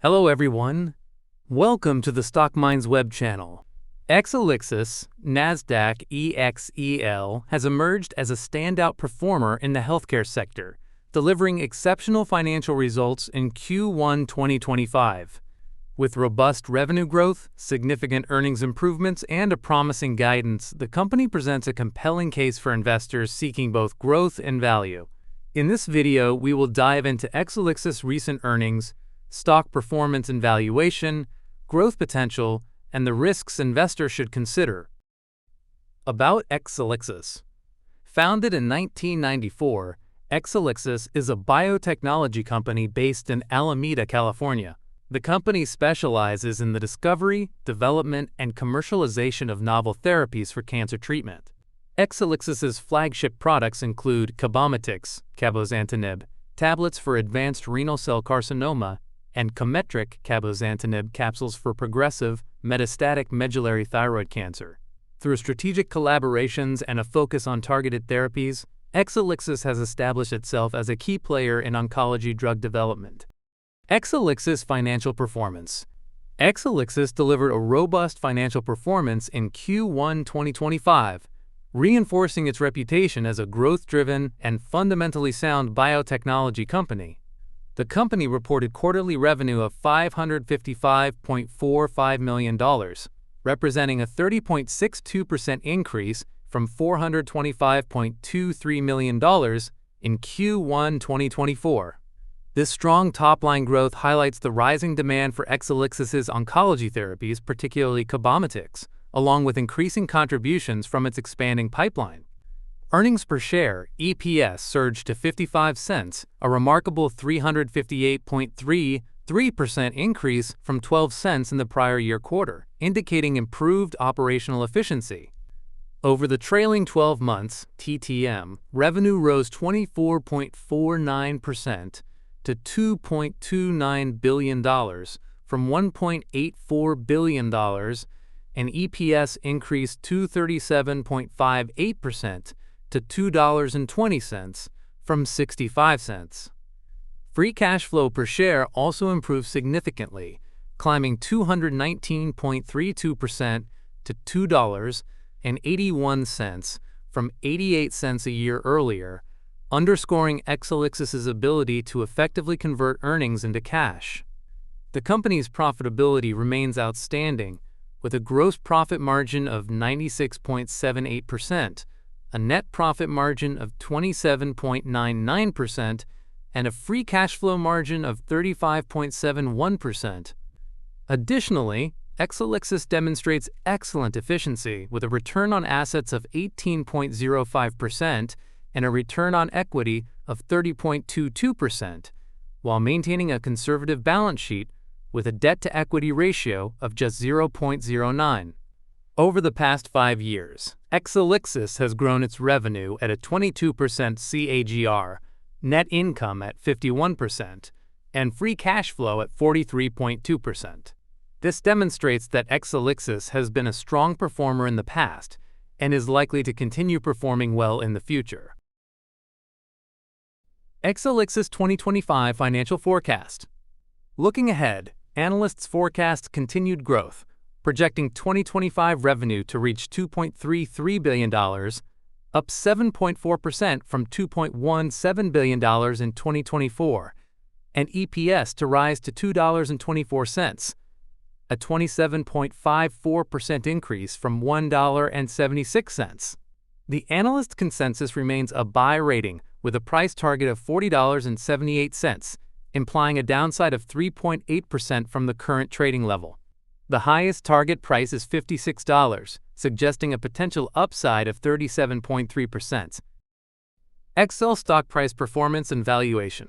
Hello everyone. Welcome to the Stock Minds web channel. Exelixis, NASDAQ EXEL, has emerged as a standout performer in the healthcare sector, delivering exceptional financial results in Q1 2025. With robust revenue growth, significant earnings improvements, and a promising guidance, the company presents a compelling case for investors seeking both growth and value. In this video, we will dive into Exelixis' recent earnings, stock performance and valuation, growth potential, and the risks investors should consider. About Exelixis. Founded in 1994, Exelixis is a biotechnology company based in Alameda, California. The company specializes in the discovery, development, and commercialization of novel therapies for cancer treatment. Exelixis' flagship products include Cabometyx, cabozantinib, tablets for advanced renal cell carcinoma, and Cometriq cabozantinib capsules for progressive, metastatic medullary thyroid cancer. Through strategic collaborations and a focus on targeted therapies, Exelixis has established itself as a key player in oncology drug development. Exelixis financial performance. Exelixis delivered a robust financial performance in Q1 2025, reinforcing its reputation as a growth-driven and fundamentally sound biotechnology company. The company reported quarterly revenue of $555.45 million, representing a 30.62% increase from $425.23 million in Q1 2024. This strong top-line growth highlights the rising demand for Exelixis' oncology therapies, particularly Cabometyx, along with increasing contributions from its expanding pipeline. Earnings per share, EPS, surged to 55 cents, a remarkable 358.33% increase from 12 cents in the prior year quarter, indicating improved operational efficiency. Over the trailing 12 months, TTM, revenue rose 24.49% to $2.29 billion from $1.84 billion, and EPS increased 237.58% to $2.20 from 65 cents. Free cash flow per share also improved significantly, climbing 219.32% to $2.81 from 88 cents a year earlier, underscoring Exelixis' ability to effectively convert earnings into cash. The company's profitability remains outstanding, with a gross profit margin of 96.78%, a net profit margin of 27.99%, and a free cash flow margin of 35.71%. Additionally, Exelixis demonstrates excellent efficiency with a return on assets of 18.05% and a return on equity of 30.22%, while maintaining a conservative balance sheet with a debt-to-equity ratio of just 0.09. Over the past 5 years, Exelixis has grown its revenue at a 22% CAGR, net income at 51%, and free cash flow at 43.2%. This demonstrates that Exelixis has been a strong performer in the past and is likely to continue performing well in the future. Exelixis 2025 financial forecast. Looking ahead, analysts forecast continued growth, projecting 2025 revenue to reach $2.33 billion, up 7.4% from $2.17 billion in 2024, and EPS to rise to $2.24, a 27.54% increase from $1.76. The analyst consensus remains a buy rating with a price target of $40.78, implying a downside of 3.8% from the current trading level. The highest target price is $56, suggesting a potential upside of 37.3%. EXEL stock price performance and valuation.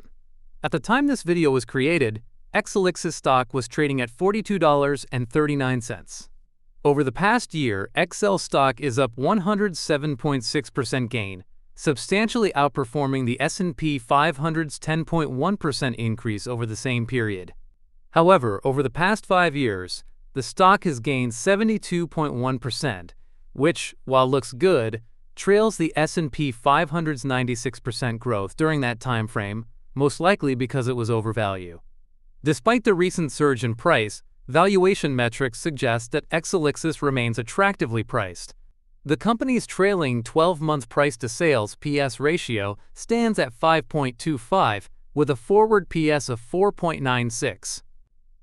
At the time this video was created, Exelixis stock was trading at $42.39. Over the past year, EXEL stock is up 107.6% gain, substantially outperforming the S&P 500's 10.1% increase over the same period. However, over the past 5 years, the stock has gained 72.1%, which, while looks good, trails the S&P 500's 96% growth during that time frame, most likely because it was overvalued. Despite the recent surge in price, valuation metrics suggest that Exelixis remains attractively priced. The company's trailing 12-month price-to-sales (PS) ratio stands at 5.25, with a forward PS of 4.96.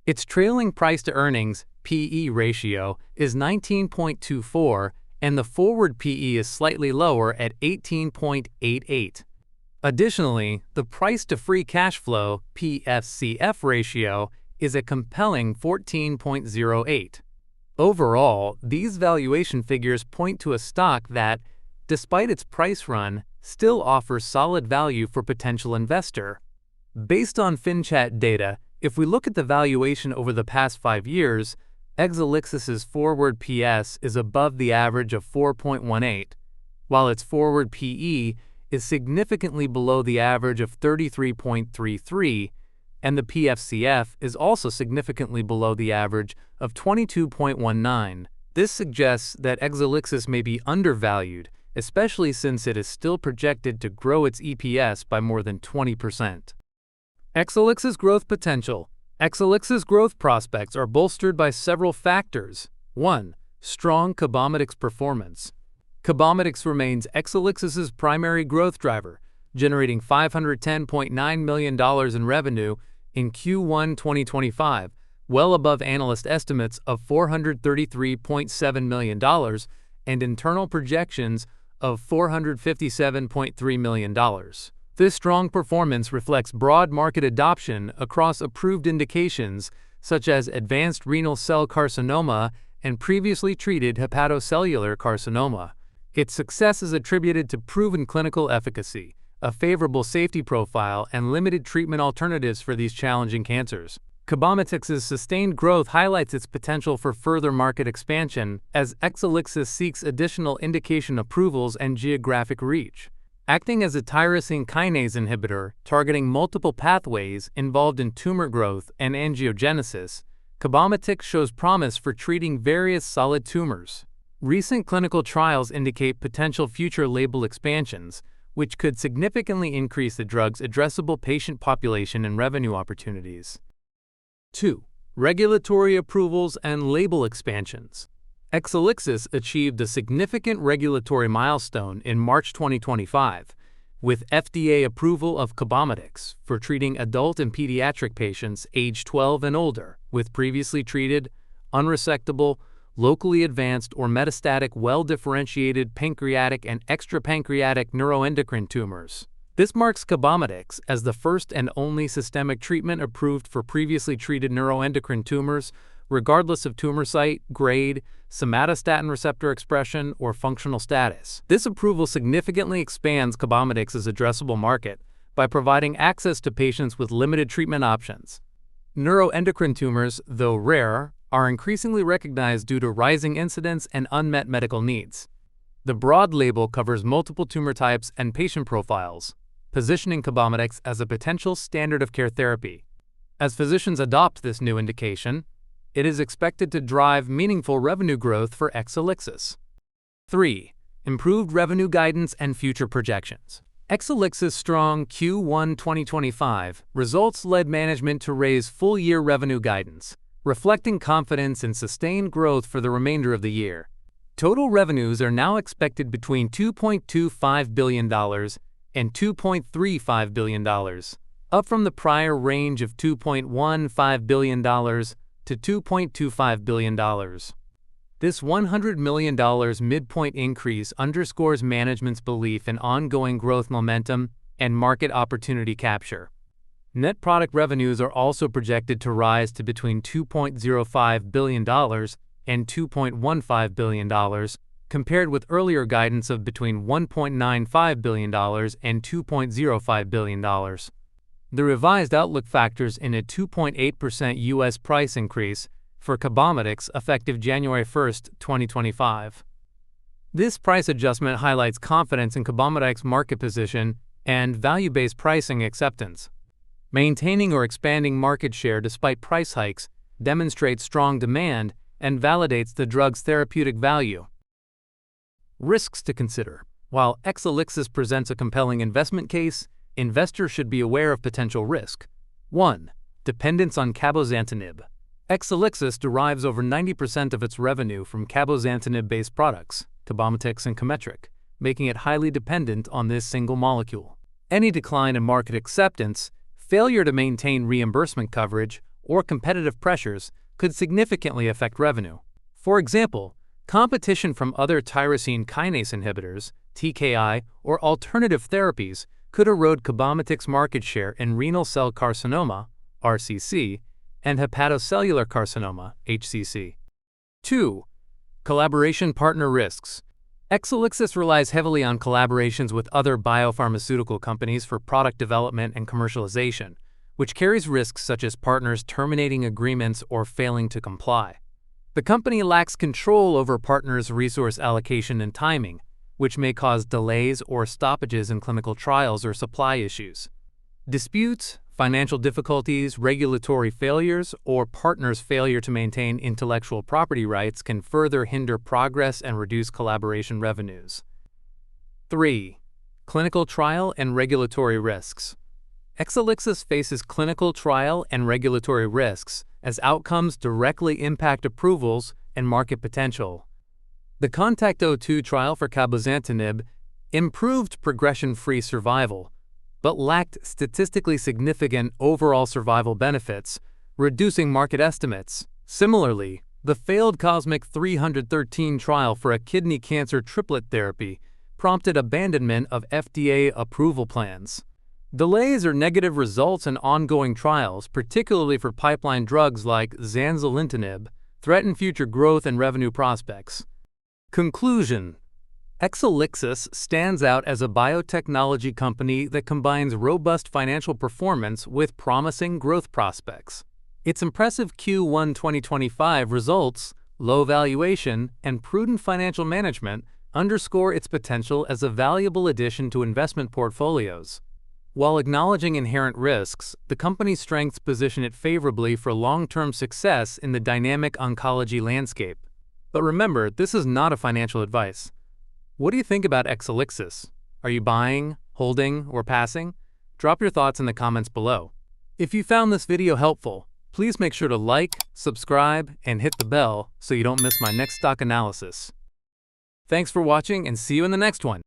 Its trailing price-to-earnings (PE) ratio is 19.24, and the forward PE is slightly lower at 18.88. Additionally, the price-to-free cash flow (PFCF) ratio is a compelling 14.08. Overall, these valuation figures point to a stock that, despite its price run, still offers solid value for potential investor. Based on FinChat data, if we look at the valuation over the past 5 years, Exelixis's forward PS is above the average of 4.18, while its forward PE is significantly below the average of 33.33, and the PFCF is also significantly below the average of 22.19. This suggests that Exelixis may be undervalued, especially since it is still projected to grow its EPS by more than 20%. Exelixis growth potential. Exelixis growth prospects are bolstered by several factors. 1. Strong Cabometyx performance. Cabometyx remains Exelixis's primary growth driver, generating $510.9 million in revenue in Q1 2025, well above analyst estimates of $433.7 million and internal projections of $457.3 million. This strong performance reflects broad market adoption across approved indications such as advanced renal cell carcinoma and previously treated hepatocellular carcinoma. Its success is attributed to proven clinical efficacy, a favorable safety profile, and limited treatment alternatives for these challenging cancers. Cabometyx's sustained growth highlights its potential for further market expansion as Exelixis seeks additional indication approvals and geographic reach. Acting as a tyrosine kinase inhibitor targeting multiple pathways involved in tumor growth and angiogenesis, Cabometyx shows promise for treating various solid tumors. Recent clinical trials indicate potential future label expansions, which could significantly increase the drug's addressable patient population and revenue opportunities. 2. Regulatory approvals and label expansions. Exelixis achieved a significant regulatory milestone in March 2025, with FDA approval of Cabometyx for treating adult and pediatric patients aged 12 and older with previously treated, unresectable, locally advanced or metastatic well-differentiated pancreatic and extrapancreatic neuroendocrine tumors. This marks Cabometyx as the first and only systemic treatment approved for previously treated neuroendocrine tumors, regardless of tumor site, grade, somatostatin receptor expression, or functional status. This approval significantly expands Cabometyx's addressable market by providing access to patients with limited treatment options. Neuroendocrine tumors, though rare, are increasingly recognized due to rising incidence and unmet medical needs. The broad label covers multiple tumor types and patient profiles, positioning Cabometyx as a potential standard of care therapy. As physicians adopt this new indication, it is expected to drive meaningful revenue growth for Exelixis. 3. Improved revenue guidance and future projections. Exelixis' strong Q1 2025 results led management to raise full-year revenue guidance, reflecting confidence in sustained growth for the remainder of the year. Total revenues are now expected between $2.25 billion and $2.35 billion, up from the prior range of $2.15 billion to $2.25 billion. This $100 million midpoint increase underscores management's belief in ongoing growth momentum and market opportunity capture. Net product revenues are also projected to rise to between $2.05 billion and $2.15 billion, compared with earlier guidance of between $1.95 billion and $2.05 billion. The revised outlook factors in a 2.8% U.S. price increase for Cabometyx effective January 1, 2025. This price adjustment highlights confidence in Cabometyx's market position and value-based pricing acceptance. Maintaining or expanding market share despite price hikes demonstrates strong demand and validates the drug's therapeutic value. Risks to consider. While Exelixis presents a compelling investment case, investors should be aware of potential risk. 1. Dependence on cabozantinib. Exelixis derives over 90% of its revenue from cabozantinib-based products, Cabometyx and Cometriq, making it highly dependent on this single molecule. Any decline in market acceptance, failure to maintain reimbursement coverage, or competitive pressures could significantly affect revenue. For example, competition from other tyrosine kinase inhibitors, TKI, or alternative therapies could erode Cabometyx market share in renal cell carcinoma, RCC, and hepatocellular carcinoma, HCC. 2. Collaboration partner risks. Exelixis relies heavily on collaborations with other biopharmaceutical companies for product development and commercialization, which carries risks such as partners terminating agreements or failing to comply. The company lacks control over partners' resource allocation and timing, which may cause delays or stoppages in clinical trials or supply issues. Disputes, financial difficulties, regulatory failures, or partners' failure to maintain intellectual property rights can further hinder progress and reduce collaboration revenues. 3. Clinical trial and regulatory risks. Exelixis faces clinical trial and regulatory risks as outcomes directly impact approvals and market potential. The CONTACT-02 trial for cabozantinib improved progression-free survival, but lacked statistically significant overall survival benefits, reducing market estimates. Similarly, the failed COSMIC-313 trial for a kidney cancer triplet therapy prompted abandonment of FDA approval plans. Delays or negative results in ongoing trials, particularly for pipeline drugs like zanzalintinib, threaten future growth and revenue prospects. Conclusion: Exelixis stands out as a biotechnology company that combines robust financial performance with promising growth prospects. Its impressive Q1 2025 results, low valuation, and prudent financial management underscore its potential as a valuable addition to investment portfolios. While acknowledging inherent risks, the company's strengths position it favorably for long-term success in the dynamic oncology landscape. But remember, this is not a financial advice. What do you think about Exelixis? Are you buying, holding, or passing? Drop your thoughts in the comments below. If you found this video helpful, please make sure to like, subscribe, and hit the bell so you don't miss my next stock analysis. Thanks for watching and see you in the next one.